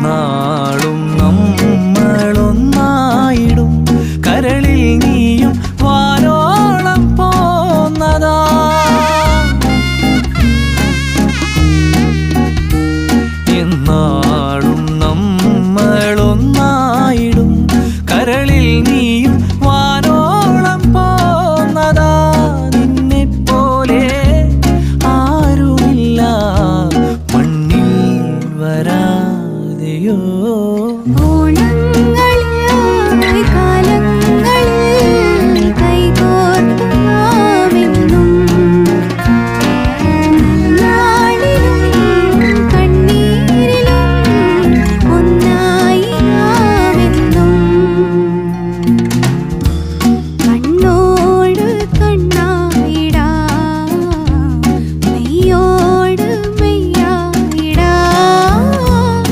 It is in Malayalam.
എന്നാളും നമ്മളൊന്നായിടും കരളിൽ നീയും വാനോളം പോന്നതാ. എന്നാളും നമ്മളൊന്നായിടും കരളിൽ നീയും വാനോളം പോന്നതാ. നിന്നെപ്പോലെ ആരുമില്ല മണ്ണിൽ വരാതെയോ.